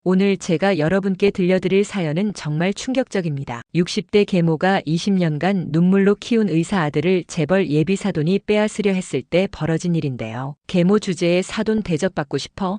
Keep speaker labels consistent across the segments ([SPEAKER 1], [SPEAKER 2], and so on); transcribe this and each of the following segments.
[SPEAKER 1] 오늘 제가 여러분께 들려드릴 사연은 정말 충격적입니다. 60대 계모가 20년간 눈물로 키운 의사 아들을 재벌 예비 사돈이 빼앗으려 했을 때 벌어진 일인데요. 계모 주제에 사돈 대접받고 싶어?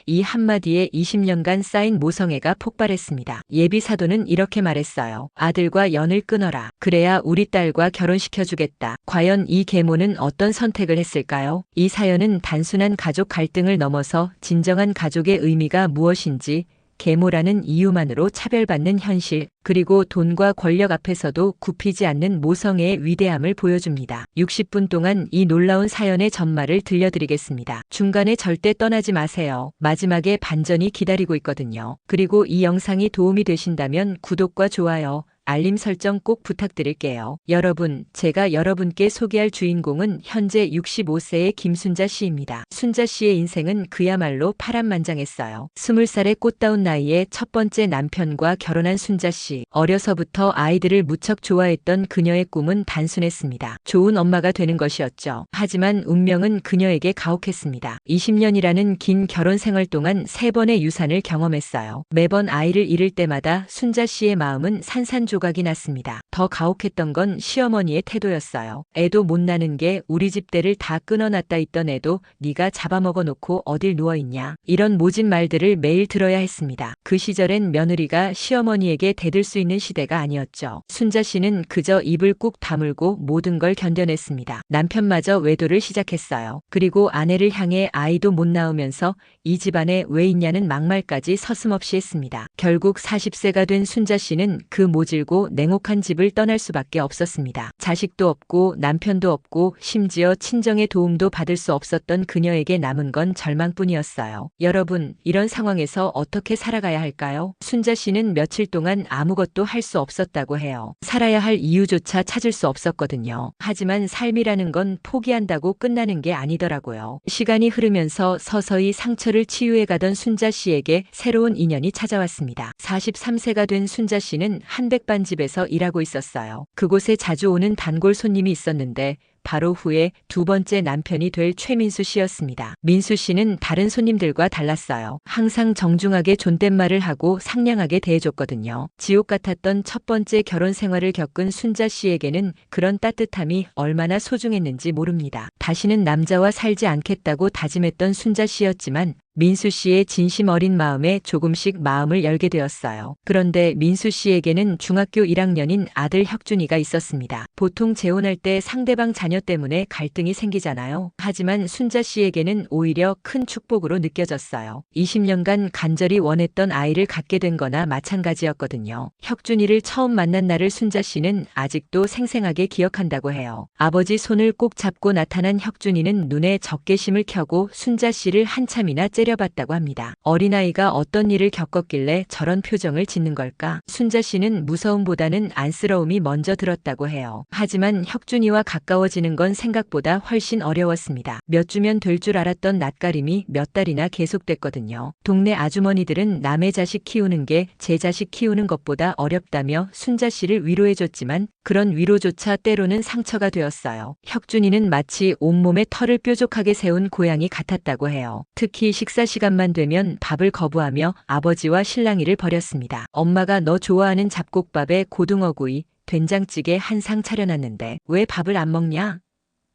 [SPEAKER 1] 이 한마디에 20년간 쌓인 모성애가 폭발했습니다. 예비 사돈은 이렇게 말했어요. 아들과 연을 끊어라. 그래야 우리 딸과 결혼시켜주겠다. 과연 이 계모는 어떤 선택을 했을까요? 이 사연은 단순한 가족 갈등을 넘어서 진정한 가족의 의미가 무엇인지, 계모라는 이유만으로 차별받는 현실, 그리고 돈과 권력 앞에서도 굽히지 않는 모성애의 위대함을 보여줍니다. 60분 동안 이 놀라운 사연의 전말을 들려드리겠습니다. 중간에 절대 떠나지 마세요. 마지막에 반전이 기다리고 있거든요. 그리고 이 영상이 도움이 되신다면 구독과 좋아요, 알림 설정 꼭 부탁드릴게요. 여러분, 제가 여러분께 소개할 주인공은 현재 65세의 김순자 씨입니다. 순자 씨의 인생은 그야말로 파란만장했어요. 20살의 꽃다운 나이에 첫 번째 남편과 결혼한 순자 씨. 어려서부터 아이들을 무척 좋아했던 그녀의 꿈은 단순했습니다. 좋은 엄마가 되는 것이었죠. 하지만 운명은 그녀에게 가혹했습니다. 20년이라는 긴 결혼 생활 동안 3번의 유산을 경험했어요. 매번 아이를 잃을 때마다 순자 씨의 마음은 산산조각이 났습니다. 더 가혹했던 건 시어머니의 태도였어요. 애도 못 나는 게 우리 집대를 다 끊어놨다 있던 애도 네가 잡아먹어 놓고 어딜 누워있냐. 이런 모진 말들을 매일 들어야 했습니다. 그 시절엔 며느리가 시어머니에게 대들 수 있는 시대가 아니었죠. 순자 씨는 그저 입을 꾹 다물고 모든 걸 견뎌냈습니다. 남편마저 외도를 시작했어요. 그리고 아내를 향해 아이도 못 낳으면서 이 집안에 왜 있냐는 막말까지 서슴없이 했습니다. 결국 40세가 된 순자 씨는 그 모질고 냉혹한 집을 떠날 수밖에 없었습니다. 자식도 없고 남편도 없고 심지어 친정의 도움도 받을 수 없었던 그녀에게 남은 건 절망뿐이었어요. 여러분, 이런 상황에서 어떻게 살아가야 할까요? 순자 씨는 며칠 동안 아무것도 할 수 없었다고 해요. 살아야 할 이유조차 찾을 수 없었거든요. 하지만 삶이라는 건 포기한다고 끝나는 게 아니더라고요. 시간이 흐르면서 서서히 상처를 치유해가던 순자 씨에게 새로운 인연이 찾아왔습니다. 43세가 된 순자 씨는 한백반집에서 일하고 있었어요. 그곳에 자주 오는 단골 손님이 있었는데 바로 후에 두 번째 남편이 될 최민수 씨였습니다. 민수 씨는 다른 손님들과 달랐어요. 항상 정중하게 존댓말을 하고 상냥하게 대해줬거든요. 지옥 같았던 첫 번째 결혼 생활을 겪은 순자 씨에게는 그런 따뜻함이 얼마나 소중했는지 모릅니다. 다시는 남자와 살지 않겠다고 다짐했던 순자 씨였지만 민수 씨의 진심 어린 마음에 조금씩 마음을 열게 되었어요. 그런데 민수 씨에게는 중학교 1학년인 아들 혁준이가 있었습니다. 보통 재혼할 때 상대방 자녀 때문에 갈등이 생기잖아요. 하지만 순자 씨에게는 오히려 큰 축복으로 느껴졌어요. 20년간 간절히 원했던 아이를 갖게 된 거나 마찬가지였거든요. 혁준이를 처음 만난 날을 순자 씨는 아직도 생생하게 기억한다고 해요. 아버지 손을 꼭 잡고 나타난 혁준이는 눈에 적개심을 켜고 순자 씨를 한참이나 째려봤다고 합니다. 어린아이가 어떤 일을 겪었길래 저런 표정을 짓는 걸까? 순자 씨는 무서움보다는 안쓰러움이 먼저 들었다고 해요. 하지만 혁준이와 가까워지는 건 생각보다 훨씬 어려웠습니다. 몇 주면 될 줄 알았던 낯가림이 몇 달이나 계속됐거든요. 동네 아주머니들은 남의 자식 키우는 게 제 자식 키우는 것보다 어렵다며 순자 씨를 위로해줬지만 그런 위로조차 때로는 상처가 되었어요. 혁준이는 마치 온몸에 털을 뾰족하게 세운 고양이 같았다고 해요. 특히 식사 시간만 되면 밥을 거부하며 아버지와 실랑이를 벌였습니다. 엄마가 너 좋아하는 잡곡밥에 고등어구이, 된장찌개 한 상 차려놨는데 왜 밥을 안 먹냐?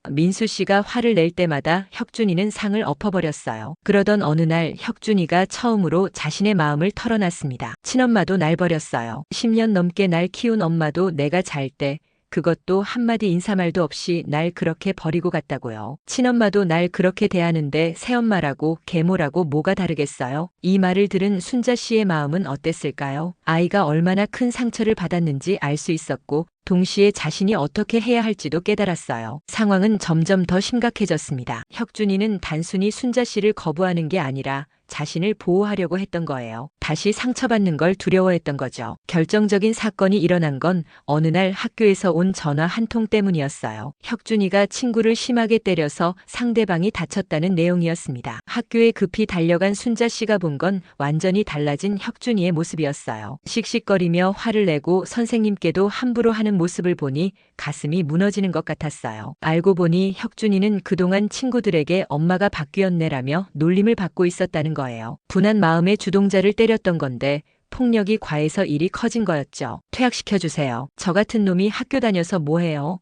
[SPEAKER 1] 민수 씨가 화를 낼 때마다 혁준이는 상을 엎어버렸어요. 그러던 어느 날 혁준이가 처음으로 자신의 마음을 털어놨습니다. 친엄마도 날 버렸어요. 10년 넘게 날 키운 엄마도 내가 잘 때 그것도 한마디 인사말도 없이 날 그렇게 버리고 갔다고요. 친엄마도 날 그렇게 대하는데 새엄마라고 계모라고 뭐가 다르겠어요? 이 말을 들은 순자 씨의 마음은 어땠을까요? 아이가 얼마나 큰 상처를 받았는지 알 수 있었고 동시에 자신이 어떻게 해야 할지도 깨달았어요. 상황은 점점 더 심각해졌습니다. 혁준이는 단순히 순자 씨를 거부하는 게 아니라 자신을 보호하려고 했던 거예요. 다시 상처받는 걸 두려워했던 거죠. 결정적인 사건이 일어난 건 어느 날 학교에서 온 전화 한 통 때문이었어요. 혁준이가 친구를 심하게 때려서 상대방이 다쳤다는 내용이었습니다. 학교에 급히 달려간 순자 씨가 본 건 완전히 달라진 혁준이의 모습이었어요. 씩씩거리며 화를 내고 선생님께도 함부로 하는 모습을 보니 가슴이 무너지는 것 같았어요. 알고 보니 혁준이는 그동안 친구들에게 엄마가 바뀌었네라며 놀림을 받고 있었다는 거예요. 분한 마음에 주동자를 때렸던 건데 폭력이 과해서 일이 커진 거였죠. 퇴학시켜주세요. 저 같은 놈이 학교 다녀서 뭐해요?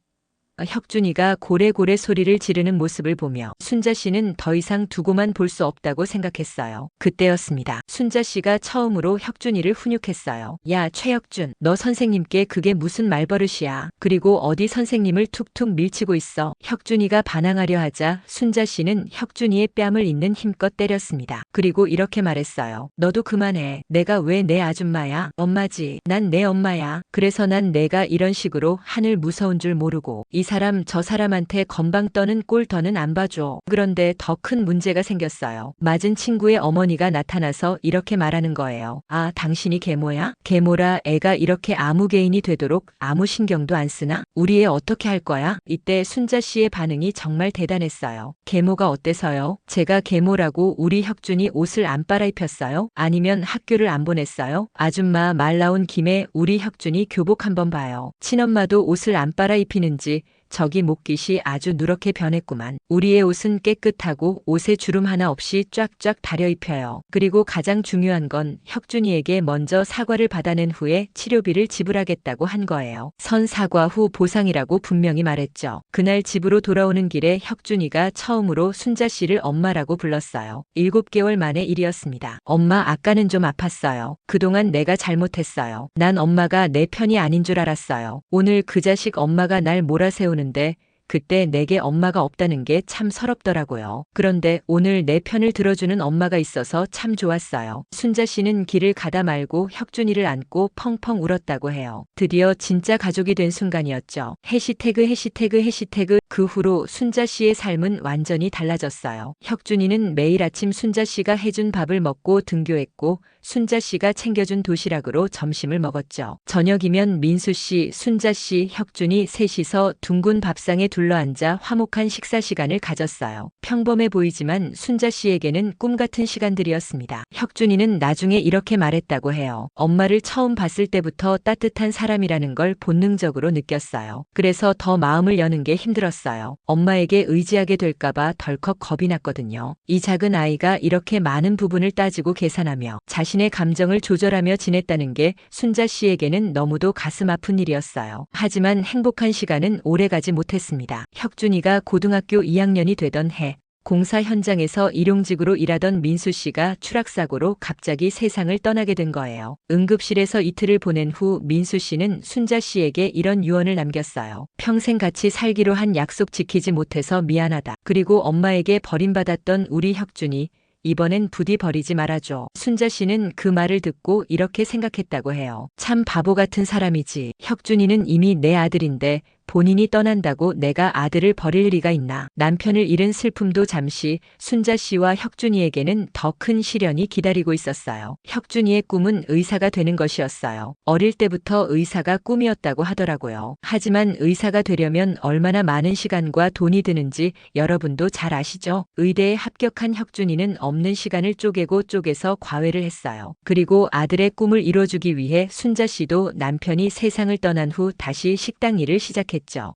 [SPEAKER 1] 혁준이가 고래고래 소리를 지르는 모습을 보며 순자 씨는 더 이상 두고만 볼 수 없다고 생각했어요. 그때였습니다. 순자 씨가 처음으로 혁준이를 훈육했어요. 야, 최혁준, 너 선생님께 그게 무슨 말버릇이야. 그리고 어디 선생님을 툭툭 밀치고 있어. 혁준이가 반항하려 하자 순자 씨는 혁준이의 뺨을 있는 힘껏 때렸습니다. 그리고 이렇게 말했어요. 너도 그만해. 내가 왜 내 아줌마야? 엄마지. 난 내 엄마야. 그래서 난 내가 이런 식으로 하늘 무서운 줄 모르고 이 사람 저 사람한테 건방 떠는 꼴 더는 안 봐줘. 그런데 더 큰 문제가 생겼어요. 맞은 친구의 어머니가 나타나서 이렇게 말하는 거예요. 아, 당신이 계모야? 계모라 애가 이렇게 아무 개인이 되도록 아무 신경도 안 쓰나? 우리 애 어떻게 할 거야? 이때 순자 씨의 반응이 정말 대단했어요. 계모가 어때서요? 제가 계모라고 우리 혁준이 옷을 안 빨아입혔어요? 아니면 학교를 안 보냈어요? 아줌마 말 나온 김에 우리 혁준이 교복 한번 봐요. 친엄마도 옷을 안 빨아입히는지 저기 목깃이 아주 누렇게 변했구만. 우리의 옷은 깨끗하고 옷에 주름 하나 없이 쫙쫙 다려 입혀요. 그리고 가장 중요한 건 혁준이에게 먼저 사과를 받아낸 후에 치료비를 지불하겠다고 한 거예요. 선 사과 후 보상이라고 분명히 말했죠. 그날 집으로 돌아오는 길에 혁준이가 처음으로 순자 씨를 엄마라고 불렀어요. 7개월 만의 일이었습니다. 엄마, 아까는 좀 아팠어요. 그동안 내가 잘못했어요. 난 엄마가 내 편이 아닌 줄 알았어요. 오늘 그 자식 엄마가 날 몰아세우는 데 그때 내게 엄마가 없다는 게 참 서럽더라고요. 그런데 오늘 내 편을 들어주는 엄마가 있어서 참 좋았어요. 순자 씨는 길을 가다 말고 혁준이를 안고 펑펑 울었다고 해요. 드디어 진짜 가족이 된 순간이었죠. 해시태그 그 후로 순자 씨의 삶은 완전히 달라졌어요. 혁준이는 매일 아침 순자 씨가 해준 밥을 먹고 등교했고 순자 씨가 챙겨준 도시락으로 점심을 먹었죠. 저녁이면 민수 씨, 순자 씨, 혁준이 셋이서 둥근 밥상에 둘러앉아 화목한 식사 시간을 가졌어요. 평범해 보이지만 순자 씨에게는 꿈 같은 시간들이었습니다. 혁준이는 나중에 이렇게 말했다고 해요. 엄마를 처음 봤을 때부터 따뜻한 사람이라는 걸 본능적으로 느꼈어요. 그래서 더 마음을 여는 게 힘들었어요. 엄마에게 의지하게 될까봐 덜컥 겁이 났거든요. 이 작은 아이가 이렇게 많은 부분을 따지고 계산하며 자신의 감정을 조절하며 지냈다는 게 순자 씨에게는 너무도 가슴 아픈 일이었어요. 하지만 행복한 시간은 오래가지 못했습니다. 혁준이가 고등학교 2학년이 되던 해 공사 현장에서 일용직으로 일하던 민수 씨가 추락사고로 갑자기 세상을 떠나게 된 거예요. 응급실에서 이틀을 보낸 후 민수 씨는 순자 씨에게 이런 유언을 남겼어요. 평생 같이 살기로 한 약속 지키지 못해서 미안하다. 그리고 엄마에게 버림받았던 우리 혁준이 이번엔 부디 버리지 말아줘. 순자 씨는 그 말을 듣고 이렇게 생각했다고 해요. 참 바보 같은 사람이지. 혁준이는 이미 내 아들인데 본인이 떠난다고 내가 아들을 버릴 리가 있나. 남편을 잃은 슬픔도 잠시 순자 씨와 혁준이에게는 더 큰 시련이 기다리고 있었어요. 혁준이의 꿈은 의사가 되는 것이었어요. 어릴 때부터 의사가 꿈이었다고 하더라고요. 하지만 의사가 되려면 얼마나 많은 시간과 돈이 드는지 여러분도 잘 아시죠? 의대에 합격한 혁준이는 없는 시간을 쪼개서 과외를 했어요. 그리고 아들의 꿈을 이뤄주기 위해 순자 씨도 남편이 세상을 떠난 후 다시 식당 일을 시작했죠.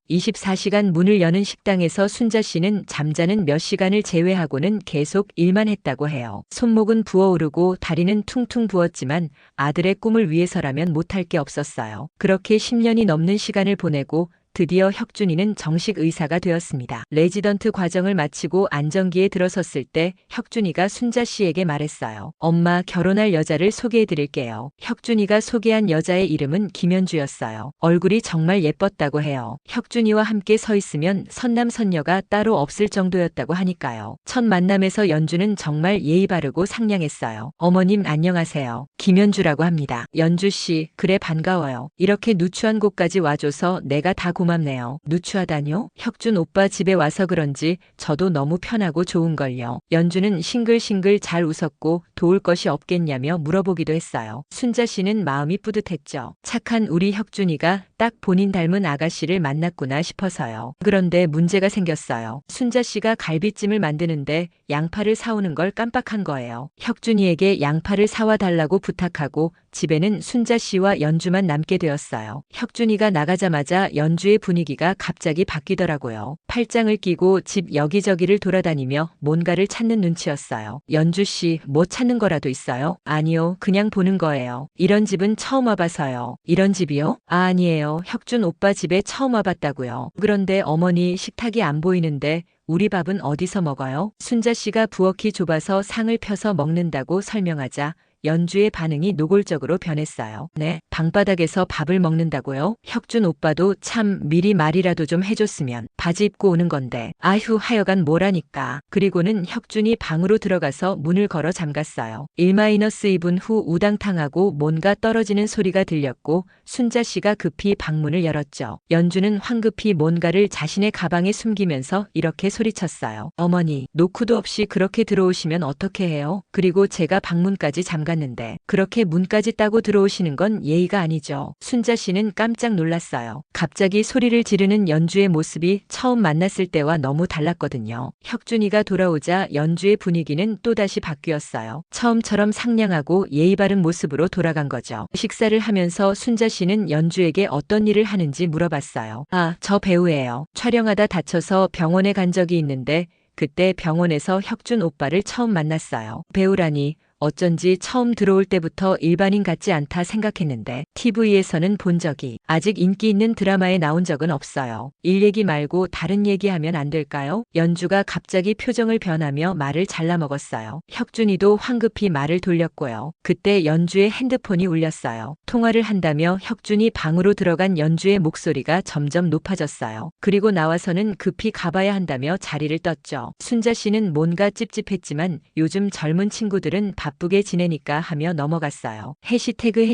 [SPEAKER 1] 24시간 문을 여는 식당에서 순자 씨는 잠자는 몇 시간을 제외하고는 계속 일만 했다고 해요. 손목은 부어오르고 다리는 퉁퉁 부었지만 아들의 꿈을 위해서라면 못할 게 없었어요. 그렇게 10년이 넘는 시간을 보내고 드디어 혁준이는 정식 의사가 되었습니다. 레지던트 과정을 마치고 안정기에 들어섰을 때 혁준이가 순자 씨에게 말했어요. 엄마, 결혼할 여자를 소개해드릴게요. 혁준이가 소개한 여자의 이름은 김연주였어요. 얼굴이 정말 예뻤다고 해요. 혁준이와 함께 서 있으면 선남선녀가 따로 없을 정도였다고 하니까요. 첫 만남에서 연주는 정말 예의 바르고 상냥했어요. 어머님 안녕하세요. 김연주라고 합니다. 연주 씨, 그래 반가워요. 이렇게 누추한 곳까지 와줘서 내가 다 고맙네요. 누추하다뇨? 혁준 오빠 집에 와서 그런지 저도 너무 편하고 좋은걸요. 연주는 싱글싱글 잘 웃었고 도울 것이 없겠냐며 물어보기도 했어요. 순자 씨는 마음이 뿌듯했죠. 착한 우리 혁준이가 딱 본인 닮은 아가씨를 만났구나 싶어서요. 그런데 문제가 생겼어요. 순자 씨가 갈비찜을 만드는데 양파를 사오는 걸 깜빡한 거예요. 혁준이에게 양파를 사와 달라고 부탁하고 집에는 순자 씨와 연주만 남게 되었어요. 혁준이가 나가자마자 연주의 분위기가 갑자기 바뀌더라고요. 팔짱을 끼고 집 여기저기를 돌아다니며 뭔가를 찾는 눈치였어요. 연주 씨, 뭐 찾는 거라도 있어요? 아니요, 그냥 보는 거예요. 이런 집은 처음 와봐서요. 이런 집이요? 아니에요. 혁준 오빠 집에 처음 와봤다고요. 그런데 어머니 식탁이 안 보이는데 우리 밥은 어디서 먹어요? 순자 씨가 부엌이 좁아서 상을 펴서 먹는다고 설명하자 연주의 반응이 노골적으로 변했어요. 네, 방바닥에서 밥을 먹는다고요? 혁준 오빠도 참 미리 말이라도 좀 해줬으면. 바지 입고 오는 건데. 아휴, 하여간 뭐라니까. 그리고는 혁준이 방으로 들어가서 문을 걸어 잠갔어요. 1-2분 후 우당탕하고 뭔가 떨어지는 소리가 들렸고 순자 씨가 급히 방문을 열었죠. 연주는 황급히 뭔가를 자신의 가방에 숨기면서 이렇게 소리쳤어요. 어머니, 노크도 없이 그렇게 들어오시면 어떻게 해요? 그리고 제가 방문까지 잠갔는데 그렇게 문까지 따고 들어오시는 건 예의가 아니죠. 순자 씨는 깜짝 놀랐어요. 갑자기 소리를 지르는 연주의 모습이 처음 만났을 때와 너무 달랐거든요. 혁준이가 돌아오자 연주의 분위기는 또다시 바뀌었어요. 처음처럼 상냥하고 예의 바른 모습으로 돌아간 거죠. 식사를 하면서 순자 씨는 연주에게 어떤 일을 하는지 물어봤어요. 아, 저 배우예요. 촬영하다 다쳐서 병원에 간 적이 있는데 그때 병원에서 혁준 오빠를 처음 만났어요. 배우라니 어쩐지 처음 들어올 때부터 일반인 같지 않다 생각했는데 TV에서는 본 적이 아직 인기 있는 드라마에 나온 적은 없어요. 일 얘기 말고 다른 얘기하면 안 될까요? 연주가 갑자기 표정을 변하며 말을 잘라먹었어요. 혁준이도 황급히 말을 돌렸고요. 그때 연주의 핸드폰이 울렸어요. 통화를 한다며 혁준이 방으로 들어간 연주의 목소리가 점점 높아졌어요. 그리고 나와서는 급히 가봐야 한다며 자리를 떴죠. 순자 씨는 뭔가 찝찝했지만 요즘 젊은 친구들은 바쁘게 지내니까 하며 넘어갔어요. 해시태그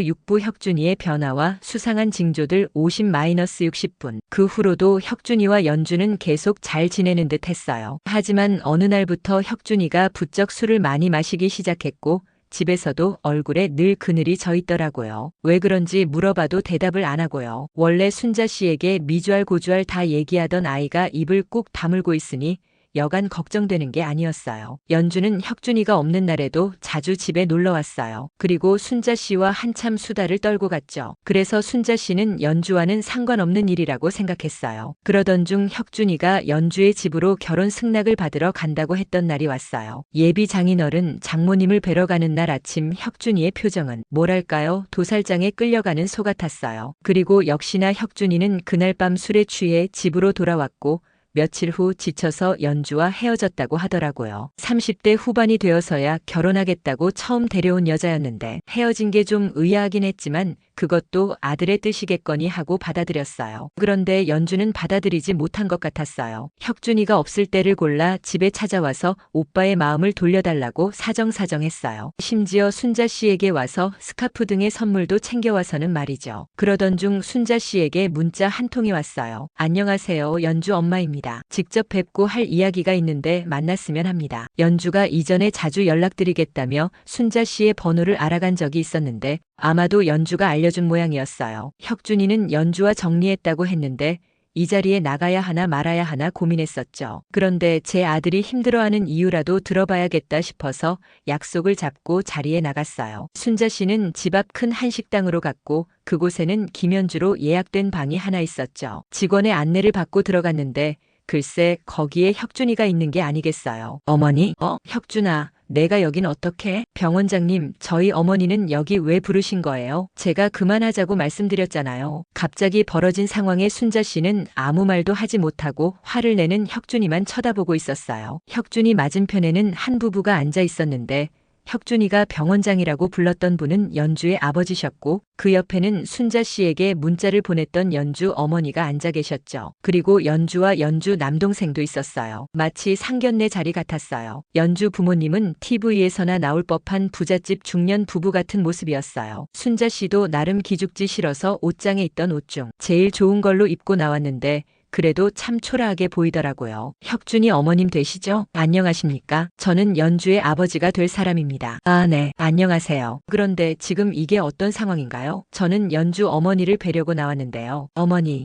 [SPEAKER 1] 육부 혁준이의 변화와 수상한 징조들 50-60분. 그 후로도 혁준이와 연주는 계속 잘 지내는 듯 했어요. 하지만 어느 날부터 혁준이가 부쩍 술을 많이 마시기 시작했고 집에서도 얼굴에 늘 그늘이 져 있더라고요. 왜 그런지 물어봐도 대답을 안 하고요. 원래 순자 씨에게 미주알 고주알 다 얘기하던 아이가 입을 꾹 다물고 있으니 여간 걱정되는 게 아니었어요. 연주는 혁준이가 없는 날에도 자주 집에 놀러 왔어요. 그리고 순자 씨와 한참 수다를 떨고 갔죠. 그래서 순자 씨는 연주와는 상관없는 일이라고 생각했어요. 그러던 중 혁준이가 연주의 집으로 결혼 승낙을 받으러 간다고 했던 날이 왔어요. 예비 장인어른 장모님을 뵈러 가는 날 아침 혁준이의 표정은 뭐랄까요? 도살장에 끌려가는 소 같았어요. 그리고 역시나 혁준이는 그날 밤 술에 취해 집으로 돌아왔고 며칠 후 지쳐서 연주와 헤어졌다고 하더라고요. 30대 후반이 되어서야 결혼하겠다고 처음 데려온 여자였는데 헤어진 게 좀 의아하긴 했지만 그것도 아들의 뜻이겠거니 하고 받아들였어요. 그런데 연주는 받아들이지 못한 것 같았어요. 혁준이가 없을 때를 골라 집에 찾아와서 오빠의 마음을 돌려달라고 사정사정했어요. 심지어 순자 씨에게 와서 스카프 등의 선물도 챙겨와서는 말이죠. 그러던 중 순자 씨에게 문자 한 통이 왔어요. 안녕하세요. 연주 엄마입니다. 직접 뵙고 할 이야기가 있는데 만났으면 합니다. 연주가 이전에 자주 연락드리겠다며 순자 씨의 번호를 알아간 적이 있었는데 아마도 연주가 알려준 모양이었어요. 혁준이는 연주와 정리했다고 했는데 이 자리에 나가야 하나 말아야 하나 고민했었죠. 그런데 제 아들이 힘들어하는 이유라도 들어봐야겠다 싶어서 약속을 잡고 자리에 나갔어요. 순자 씨는 집 앞 큰 한식당으로 갔고 그곳에는 김연주로 예약된 방이 하나 있었죠. 직원의 안내를 받고 들어갔는데 글쎄 거기에 혁준이가 있는 게 아니겠어요. 어머니? 혁준아. 내가 여긴 어떻게? 병원장님, 저희 어머니는 여기 왜 부르신 거예요? 제가 그만하자고 말씀드렸잖아요. 갑자기 벌어진 상황에 순자 씨는 아무 말도 하지 못하고 화를 내는 혁준이만 쳐다보고 있었어요. 혁준이 맞은편에는 한 부부가 앉아 있었는데 혁준이가 병원장이라고 불렀던 분은 연주의 아버지셨고 그 옆에는 순자 씨에게 문자를 보냈던 연주 어머니가 앉아 계셨죠. 그리고 연주와 연주 남동생도 있었어요. 마치 상견례 자리 같았어요. 연주 부모님은 TV에서나 나올 법한 부잣집 중년 부부 같은 모습이었어요. 순자 씨도 나름 기죽지 싫어서 옷장에 있던 옷 중 제일 좋은 걸로 입고 나왔는데 그래도 참 초라하게 보이더라고요. 혁준이 어머님 되시죠? 안녕하십니까? 저는 연주의 아버지가 될 사람입니다. 아, 네. 안녕하세요. 그런데 지금 이게 어떤 상황인가요? 저는 연주 어머니를 뵈려고 나왔는데요.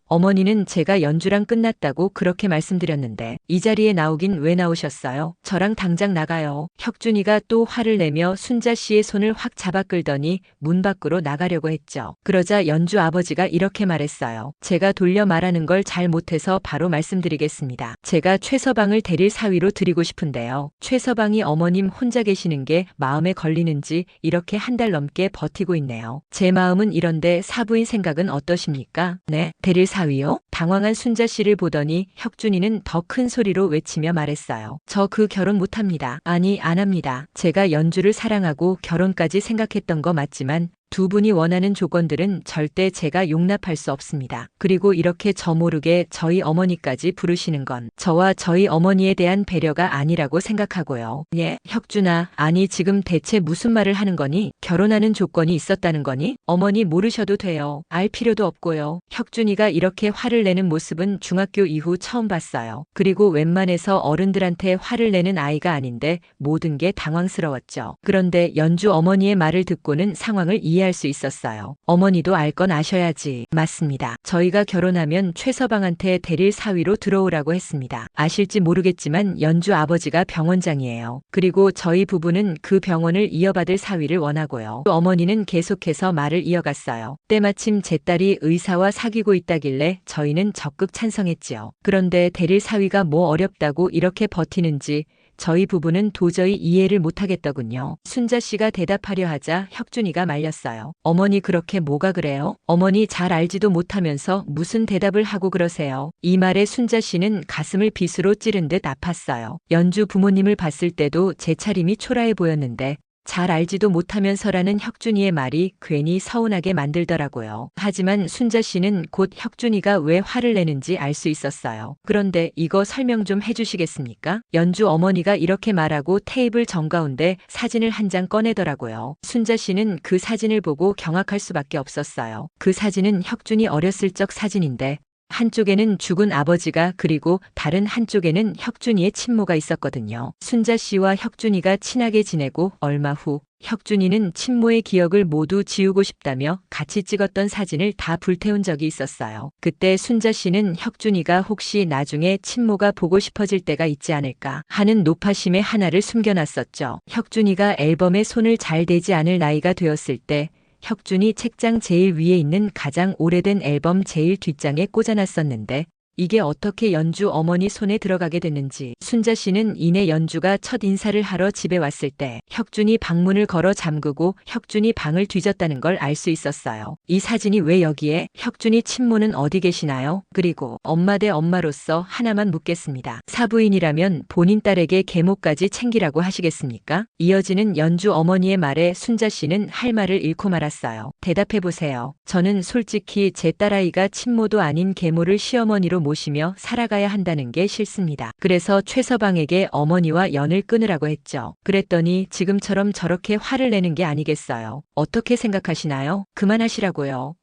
[SPEAKER 1] 어머니는 제가 연주랑 끝났다고 그렇게 말씀드렸는데 이 자리에 나오긴 왜 나오셨어요? 저랑 당장 나가요. 혁준이가 또 화를 내며 순자 씨의 손을 확 잡아 끌더니 문 밖으로 나가려고 했죠. 그러자 연주 아버지가 이렇게 말했어요. 제가 돌려 말하는 걸 잘 못해서 바로 말씀드리겠습니다. 제가 최서방을 데릴 사위로 드리고 싶은데요. 최서방이 어머님 혼자 계시는 게 마음에 걸리는지 이렇게 한 달 넘게 버티고 있네요. 제 마음은 이런데 사부인 생각은 어떠십니까? 네, 데릴 사위요? 당황한 순자 씨를 보더니 혁준이는 더 큰 소리로 외치며 말했어요. 저 그 결혼 못합니다. 아니, 안 합니다. 제가 연주를 사랑하고 결혼까지 생각했던 거 맞지만 두 분이 원하는 조건들은 절대 제가 용납할 수 없습니다. 그리고 이렇게 저 모르게 저희 어머니까지 부르시는 건 저와 저희 어머니에 대한 배려가 아니라고 생각하고요. 예, 혁준아, 아니 지금 대체 무슨 말을 하는 거니? 결혼하는 조건이 있었다는 거니? 어머니 모르셔도 돼요. 알 필요도 없고요. 혁준이가 이렇게 화를 내는 모습은 중학교 이후 처음 봤어요. 그리고 웬만해서 어른들한테 화를 내는 아이가 아닌데 모든 게 당황스러웠죠. 그런데 연주 어머니의 말을 듣고는 상황을 이해할 수 있었어요. 어머니도 알 건 아셔야지. 맞습니다. 저희가 결혼하면 최서방한테 데릴 사위로 들어오라고 했습니다. 아실지 모르겠지만 연주 아버지가 병원장이에요. 그리고 저희 부부는 그 병원을 이어받을 사위를 원하고요. 또 어머니는 계속해서 말을 이어갔어요. 때마침 제 딸이 의사와 사귀고 있다길래 저희는 적극 찬성했지요. 그런데 데릴 사위가 뭐 어렵다고 이렇게 버티는지 저희 부부는 도저히 이해를 못하겠더군요. 순자 씨가 대답하려 하자 혁준이가 말렸어요. 어머니 그렇게 뭐가 그래요? 어머니 잘 알지도 못하면서 무슨 대답을 하고 그러세요? 이 말에 순자 씨는 가슴을 빗으로 찌른 듯 아팠어요. 연주 부모님을 봤을 때도 제 차림이 초라해 보였는데 잘 알지도 못하면서라는 혁준이의 말이 괜히 서운하게 만들더라고요. 하지만 순자 씨는 곧 혁준이가 왜 화를 내는지 알 수 있었어요. 그런데 이거 설명 좀 해주시겠습니까? 연주 어머니가 이렇게 말하고 테이블 정가운데 사진을 한 장 꺼내더라고요. 순자 씨는 그 사진을 보고 경악할 수밖에 없었어요. 그 사진은 혁준이 어렸을 적 사진인데 한쪽에는 죽은 아버지가 그리고 다른 한쪽에는 혁준이의 친모가 있었거든요. 순자 씨와 혁준이가 친하게 지내고 얼마 후 혁준이는 친모의 기억을 모두 지우고 싶다며 같이 찍었던 사진을 다 불태운 적이 있었어요. 그때 순자 씨는 혁준이가 혹시 나중에 친모가 보고 싶어질 때가 있지 않을까 하는 노파심의 하나를 숨겨놨었죠. 혁준이가 앨범에 손을 잘 대지 않을 나이가 되었을 때 혁준이 책장 제일 위에 있는 가장 오래된 앨범 제일 뒷장에 꽂아놨었는데 이게 어떻게 연주 어머니 손에 들어가게 됐는지 순자 씨는 이내 연주가 첫 인사를 하러 집에 왔을 때 혁준이 방문을 걸어 잠그고 혁준이 방을 뒤졌다는 걸 알 수 있었어요. 이 사진이 왜 여기에? 혁준이 친모는 어디 계시나요? 그리고 엄마 대 엄마로서 하나만 묻겠습니다. 사부인이라면 본인 딸에게 계모까지 챙기라고 하시겠습니까? 이어지는 연주 어머니의 말에 순자 씨는 할 말을 잃고 말았어요. 대답해보세요. 저는 솔직히 제 딸아이가 친모도 아닌 계모를 시어머니로 모시며 살아가야 한다는 게 싫습니다. 그래서 최서방에게 어머니와 연을 끊으라고 했죠. 그랬더니 지금처럼 저렇게 화를 내는 게 아니겠어요. 어떻게 생각하시나요? 그만하시라고요.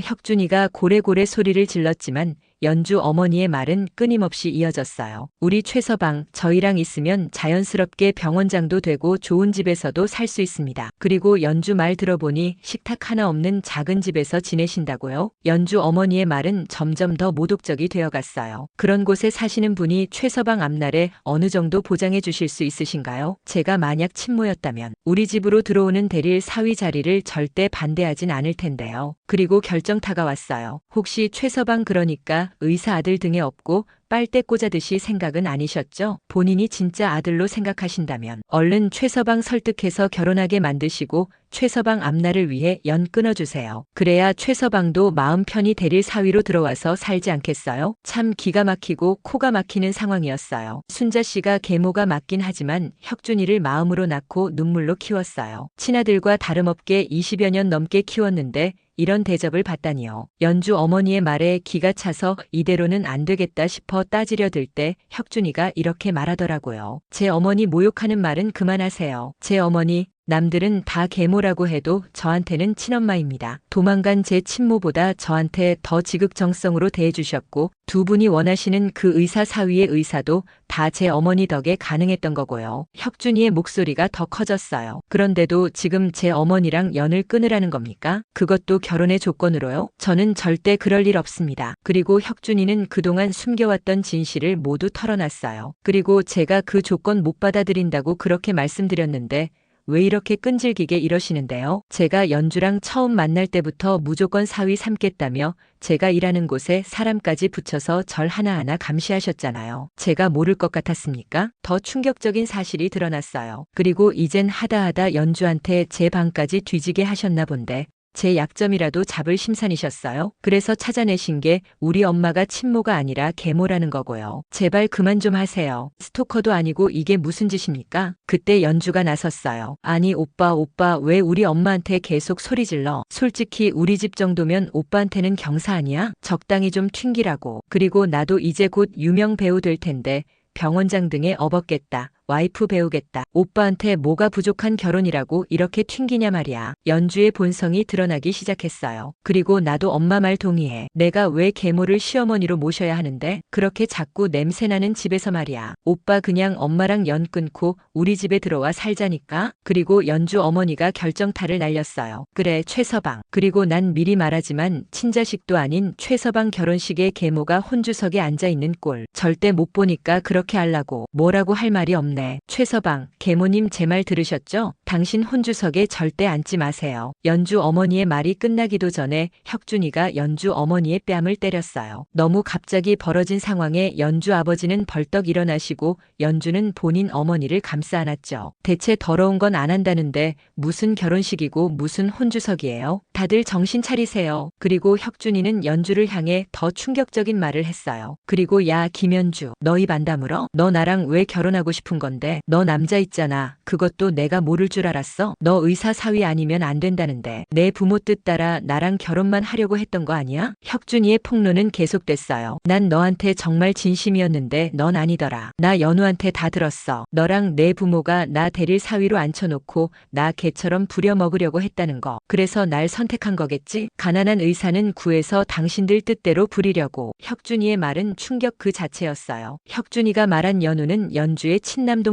[SPEAKER 1] 혁준이가 고래고래 소리를 질렀지만 연주 어머니의 말은 끊임없이 이어졌어요. 우리 최서방, 저희랑 있으면 자연스럽게 병원장도 되고 좋은 집에서도 살 수 있습니다. 그리고 연주 말 들어보니 식탁 하나 없는 작은 집에서 지내신다고요? 연주 어머니의 말은 점점 더 모독적이 되어갔어요. 그런 곳에 사시는 분이 최서방 앞날에 어느 정도 보장해 주실 수 있으신가요? 제가 만약 친모였다면 우리 집으로 들어오는 대릴 사위 자리를 절대 반대하진 않을 텐데요. 그리고 결정타가 왔어요. 혹시 최서방 그러니까 의사 아들 등에 업고 빨대 꽂아듯이 생각은 아니셨죠? 본인이 진짜 아들로 생각하신다면 얼른 최서방 설득해서 결혼하게 만드시고 최서방 앞날을 위해 연 끊어주세요. 그래야 최서방도 마음 편히 데릴 사위로 들어와서 살지 않겠어요? 참 기가 막히고 코가 막히는 상황이었어요. 순자 씨가 계모가 맞긴 하지만 혁준이를 마음으로 낳고 눈물로 키웠어요. 친아들과 다름없게 20여 년 넘게 키웠는데 이런 대접을 받다니요. 연주 어머니의 말에 기가 차서 이대로는 안 되겠다 싶어 따지려 들 때 혁준이가 이렇게 말하더라고요. 제 어머니 모욕하는 말은 그만하세요. 제 어머니 남들은 다 계모라고 해도 저한테는 친엄마입니다. 도망간 제 친모보다 저한테 더 지극정성으로 대해주셨고 두 분이 원하시는 그 의사 사위의 의사도 다 제 어머니 덕에 가능했던 거고요. 혁준이의 목소리가 더 커졌어요. 그런데도 지금 제 어머니랑 연을 끊으라는 겁니까? 그것도 결혼의 조건으로요? 저는 절대 그럴 일 없습니다. 그리고 혁준이는 그동안 숨겨왔던 진실을 모두 털어놨어요. 그리고 제가 그 조건 못 받아들인다고 그렇게 말씀드렸는데 왜 이렇게 끈질기게 이러시는데요? 제가 연주랑 처음 만날 때부터 무조건 사위 삼겠다며 제가 일하는 곳에 사람까지 붙여서 절 하나하나 감시하셨잖아요. 제가 모를 것 같았습니까? 더 충격적인 사실이 드러났어요. 그리고 이젠 하다하다 연주한테 제 방까지 뒤지게 하셨나 본데 제 약점이라도 잡을 심산이셨어요? 그래서 찾아내신 게 우리 엄마가 친모가 아니라 계모라는 거고요. 제발 그만 좀 하세요. 스토커도 아니고 이게 무슨 짓입니까? 그때 연주가 나섰어요. 아니 오빠 왜 우리 엄마한테 계속 소리 질러? 솔직히 우리 집 정도면 오빠한테는 경사 아니야? 적당히 좀 튕기라고. 그리고 나도 이제 곧 유명 배우 될 텐데 병원장 등에 업었겠다. 와이프 배우겠다. 오빠한테 뭐가 부족한 결혼이라고 이렇게 튕기냐 말이야. 연주의 본성이 드러나기 시작했어요. 그리고 나도 엄마 말 동의해. 내가 왜 계모를 시어머니로 모셔야 하는데? 그렇게 자꾸 냄새나는 집에서 말이야. 오빠 그냥 엄마랑 연 끊고 우리 집에 들어와 살자니까? 그리고 연주 어머니가 결정타를 날렸어요. 그래 최서방. 그리고 난 미리 말하지만 친자식도 아닌 최서방 결혼식에 계모가 혼주석에 앉아있는 꼴 절대 못 보니까 그렇게 하려고. 뭐라고 할 말이 없네. 최서방, 계모님 제 말 들으셨죠? 당신 혼주석에 절대 앉지 마세요. 연주 어머니의 말이 끝나기도 전에 혁준이가 연주 어머니의 뺨을 때렸어요. 너무 갑자기 벌어진 상황에 연주 아버지는 벌떡 일어나시고 연주는 본인 어머니를 감싸 안았죠. 대체 더러운 건 안 한다는데 무슨 결혼식이고 무슨 혼주석이에요? 다들 정신 차리세요. 그리고 혁준이는 연주를 향해 더 충격적인 말을 했어요. 그리고 야 김연주, 너 입 안 다물어? 너 나랑 왜 결혼하고 싶은 건데? 너 남자 있잖아. 그것도 내가 모를 줄 알았어? 너 의사 사위 아니면 안 된다는데. 내 부모 뜻 따라 나랑 결혼만 하려고 했던 거 아니야? 혁준이의 폭로는 계속됐어요. 난 너한테 정말 진심이었는데 넌 아니더라. 나 연우한테 다 들었어. 너랑 내 부모가 나 데릴 사위로 앉혀놓고 나 개처럼 부려먹으려고 했다는 거. 그래서 날 선택한 거겠지? 가난한 의사는 구해서 당신들 뜻대로 부리려고. 혁준이의 말은 충격 그 자체였어요. 혁준이가 말한 연우는 연주의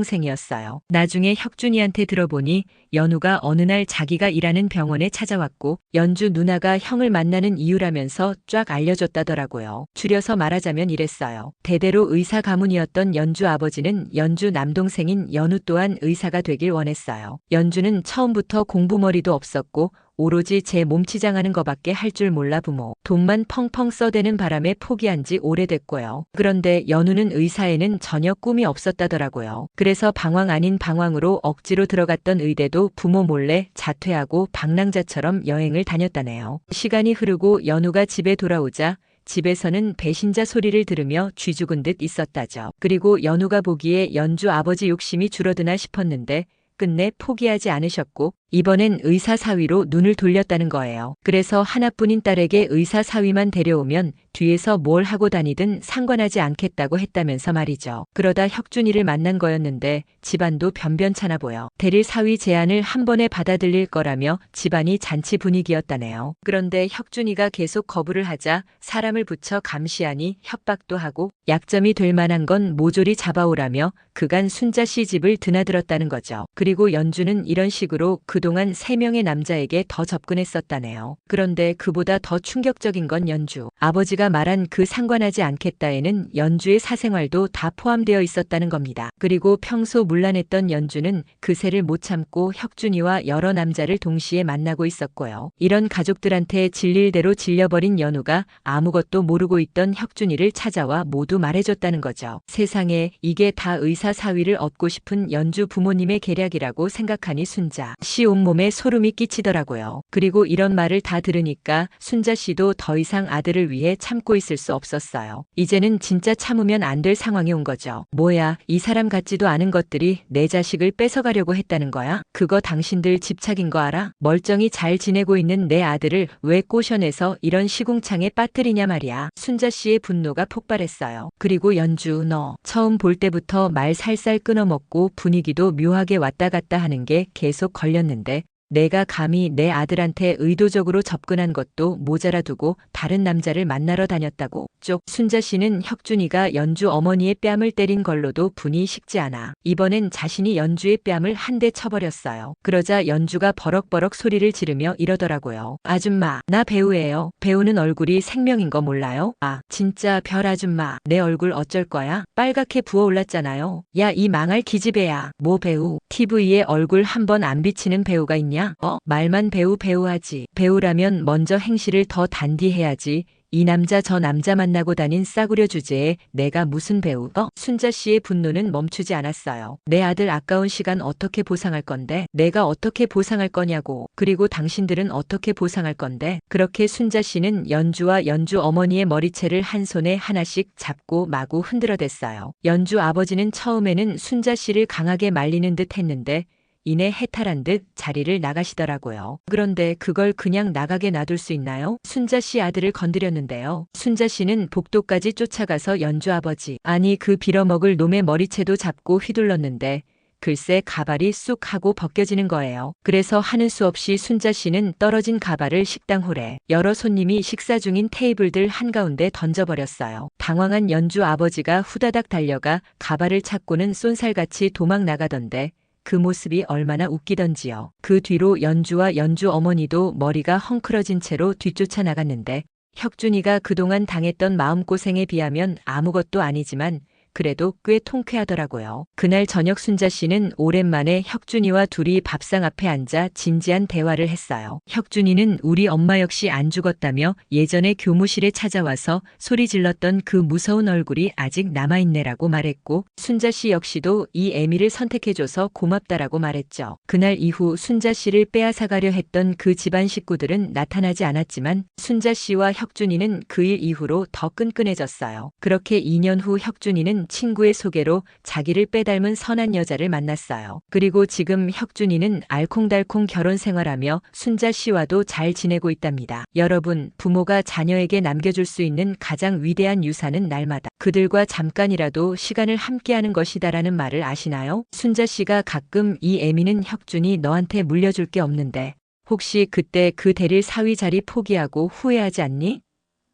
[SPEAKER 1] 친남동생이었어요. 나중에 혁준이한테 들어보니 연우가 어느 날 자기가 일하는 병원에 찾아왔고 연주 누나가 형을 만나는 이유라면서 쫙 알려줬다더라고요. 줄여서 말하자면 이랬어요. 대대로 의사 가문이었던 연주 아버지는 연주 남동생인 연우 또한 의사가 되길 원했어요. 연주는 처음부터 공부머리도 없었고 오로지 제 몸치장하는 거밖에 할 줄 몰라 부모 돈만 펑펑 써대는 바람에 포기한 지 오래됐고요. 그런데 연우는 의사에는 전혀 꿈이 없었다더라고요. 그래서 방황 아닌 방황으로 억지로 들어갔던 의대도 부모 몰래 자퇴하고 방랑자처럼 여행을 다녔다네요. 시간이 흐르고 연우가 집에 돌아오자 집에서는 배신자 소리를 들으며 쥐 죽은 듯 있었다죠. 그리고 연우가 보기에 연주 아버지 욕심이 줄어드나 싶었는데 끝내 포기하지 않으셨고 이번엔 의사 사위로 눈을 돌렸다는 거예요. 그래서 하나뿐인 딸에게 의사 사위만 데려오면 뒤에서 뭘 하고 다니든 상관하지 않겠다고 했다면서 말이죠. 그러다 혁준이를 만난 거였는데 집안도 변변찮아 보여. 데릴 사위 제안을 한 번에 받아들일 거라며 집안이 잔치 분위기였다네요. 그런데 혁준이가 계속 거부를 하자 사람을 붙여 감시하니 협박도 하고 약점이 될 만한 건 모조리 잡아오라며 그간 순자 씨 집을 드나들었다는 거죠. 그리고 연주는 이런 식으로 그동안 3명의 남자에게 더 접근했었다네요. 그런데 그보다 더 충격적인 건 연주 아버지가 말한 그 상관하지 않겠다에는 연주의 사생활도 다 포함되어 있었다는 겁니다. 그리고 평소 문란했던 연주는 그새를 못 참고 혁준이와 여러 남자를 동시에 만나고 있었고요. 이런 가족들한테 질릴 대로 질려버린 연우가 아무것도 모르고 있던 혁준이를 찾아와 모두 말해줬다는 거죠. 세상에 이게 다 의사 사위를 얻고 싶은 연주 부모님의 계략이라고 생각하니 순자 씨 온몸에 소름이 끼치더라고요. 그리고 이런 말을 다 들으니까 순자 씨도 더 이상 아들을 위해 참고 있을 수 없었어요. 이제는 진짜 참으면 안 될 상황이 온 거죠. 뭐야, 이 사람 같지도 않은 것들이 내 자식을 뺏어가려고 했다는 거야? 그거 당신들 집착인 거 알아? 멀쩡히 잘 지내고 있는 내 아들을 왜 꼬셔내서 이런 시궁창에 빠뜨리냐 말이야. 순자 씨의 분노가 폭발했어요. 그리고 연주, 너 처음 볼 때부터 말 살살 끊어먹고 분위기도 묘하게 왔다 갔다 하는 게 계속 걸렸는데 내가 감히 내 아들한테 의도적으로 접근한 것도 모자라 두고 다른 남자를 만나러 다녔다고. 쪽. 순자 씨는 혁준이가 연주 어머니의 뺨을 때린 걸로도 분이 식지 않아 이번엔 자신이 연주의 뺨을 한 대 쳐버렸어요. 그러자 연주가 버럭버럭 소리를 지르며 이러더라고요. 아줌마, 나 배우예요. 배우는 얼굴이 생명인 거 몰라요? 아, 진짜 별 아줌마, 내 얼굴 어쩔 거야? 빨갛게 부어올랐잖아요. 야, 이 망할 기집애야. 뭐 배우? TV에 얼굴 한 번 안 비치는 배우가 있냐? 말만 배우하지. 배우라면 먼저 행실을 더 단디해야지. 이 남자 저 남자 만나고 다닌 싸구려 주제에 내가 무슨 배우? 순자 씨의 분노는 멈추지 않았어요. 내 아들 아까운 시간 어떻게 보상할 건데? 내가 어떻게 보상할 거냐고. 그리고 당신들은 어떻게 보상할 건데? 그렇게 순자 씨는 연주와 연주 어머니의 머리채를 한 손에 하나씩 잡고 마구 흔들어댔어요. 연주 아버지는 처음에는 순자 씨를 강하게 말리는 듯 했는데 이내 해탈한 듯 자리를 나가시더라고요. 그런데 그걸 그냥 나가게 놔둘 수 있나요? 순자 씨 아들을 건드렸는데요. 순자 씨는 복도까지 쫓아가서 연주 아버지, 아니 그 빌어먹을 놈의 머리채도 잡고 휘둘렀는데 글쎄 가발이 쑥 하고 벗겨지는 거예요. 그래서 하는 수 없이 순자 씨는 떨어진 가발을 식당 홀에 여러 손님이 식사 중인 테이블들 한가운데 던져버렸어요. 당황한 연주 아버지가 후다닥 달려가 가발을 찾고는 쏜살같이 도망 나가던데 그 모습이 얼마나 웃기던지요. 그 뒤로 연주와 연주 어머니도 머리가 헝클어진 채로 뒤쫓아 나갔는데 혁준이가 그동안 당했던 마음고생에 비하면 아무것도 아니지만 그래도 꽤 통쾌하더라고요. 그날 저녁 순자 씨는 오랜만에 혁준이와 둘이 밥상 앞에 앉아 진지한 대화를 했어요. 혁준이는 우리 엄마 역시 안 죽었다며 예전에 교무실에 찾아와서 소리 질렀던 그 무서운 얼굴이 아직 남아있네라고 말했고 순자 씨 역시도 이 애미를 선택해줘서 고맙다라고 말했죠. 그날 이후 순자 씨를 빼앗아가려 했던 그 집안 식구들은 나타나지 않았지만 순자 씨와 혁준이는 그 일 이후로 더 끈끈해졌어요. 그렇게 2년 후 혁준이는 친구의 소개로 자기를 빼닮은 선한 여자를 만났어요. 그리고 지금 혁준이는 알콩달콩 결혼 생활하며 순자 씨와도 잘 지내고 있답니다. 여러분, 부모가 자녀에게 남겨줄 수 있는 가장 위대한 유산은 날마다 그들과 잠깐이라도 시간을 함께하는 것이다라는 말을 아시나요? 순자 씨가 가끔 이 애미는 혁준이 너한테 물려줄 게 없는데 혹시 그때 그 대릴 사위 자리 포기하고 후회하지 않니?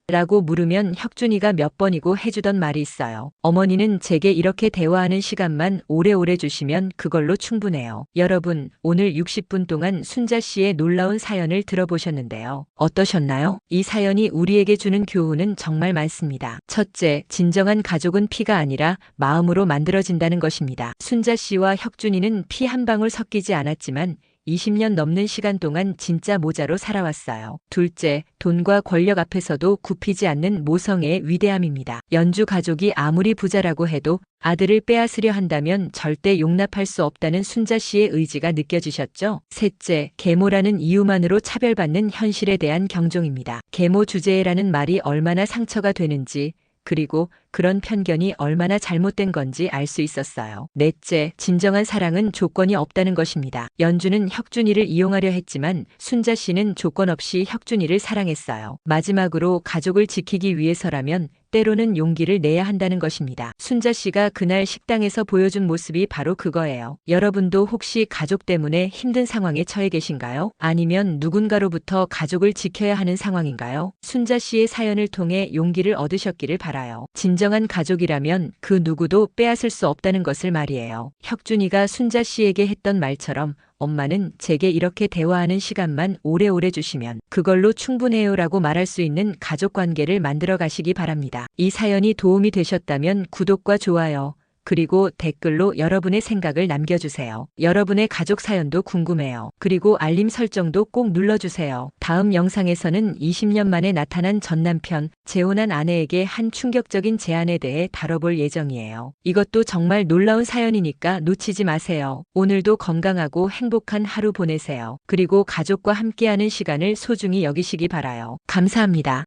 [SPEAKER 1] 라고 물으면 혁준이가 몇 번이고 해주던 말이 있어요. 어머니는 제게 이렇게 대화하는 시간만 오래오래 주시면 그걸로 충분해요. 여러분, 오늘 60분 동안 순자 씨의 놀라운 사연을 들어보셨는데요. 어떠셨나요? 이 사연이 우리에게 주는 교훈은 정말 많습니다. 첫째, 진정한 가족은 피가 아니라 마음으로 만들어진다는 것입니다. 순자 씨와 혁준이는 피 한 방울 섞이지 않았지만 20년 넘는 시간 동안 진짜 모자로 살아왔어요. 둘째, 돈과 권력 앞에서도 굽히지 않는 모성애의 위대함입니다. 연주 가족이 아무리 부자라고 해도 아들을 빼앗으려 한다면 절대 용납할 수 없다는 순자 씨의 의지가 느껴지셨죠? 셋째, 계모라는 이유만으로 차별받는 현실에 대한 경종입니다. 계모 주제라는 말이 얼마나 상처가 되는지 그리고 그런 편견이 얼마나 잘못된 건지 알 수 있었어요. 넷째, 진정한 사랑은 조건이 없다는 것입니다. 연주는 혁준이를 이용하려 했지만 순자 씨는 조건 없이 혁준이를 사랑했어요. 마지막으로 가족을 지키기 위해서라면 때로는 용기를 내야 한다는 것입니다. 순자 씨가 그날 식당에서 보여준 모습이 바로 그거예요. 여러분도 혹시 가족 때문에 힘든 상황에 처해 계신가요? 아니면 누군가로부터 가족을 지켜야 하는 상황인가요? 순자 씨의 사연을 통해 용기를 얻으셨기를 바라요. 진정한 가족이라면 그 누구도 빼앗을 수 없다는 것을 말이에요. 혁준이가 순자 씨에게 했던 말처럼 엄마는 제게 이렇게 대화하는 시간만 오래오래 주시면 그걸로 충분해요라고 말할 수 있는 가족 관계를 만들어 가시기 바랍니다. 이 사연이 도움이 되셨다면 구독과 좋아요, 그리고 댓글로 여러분의 생각을 남겨주세요. 여러분의 가족 사연도 궁금해요. 그리고 알림 설정도 꼭 눌러주세요. 다음 영상에서는 20년 만에 나타난 전 남편, 재혼한 아내에게 한 충격적인 제안에 대해 다뤄볼 예정이에요. 이것도 정말 놀라운 사연이니까 놓치지 마세요. 오늘도 건강하고 행복한 하루 보내세요. 그리고 가족과 함께하는 시간을 소중히 여기시기 바라요. 감사합니다.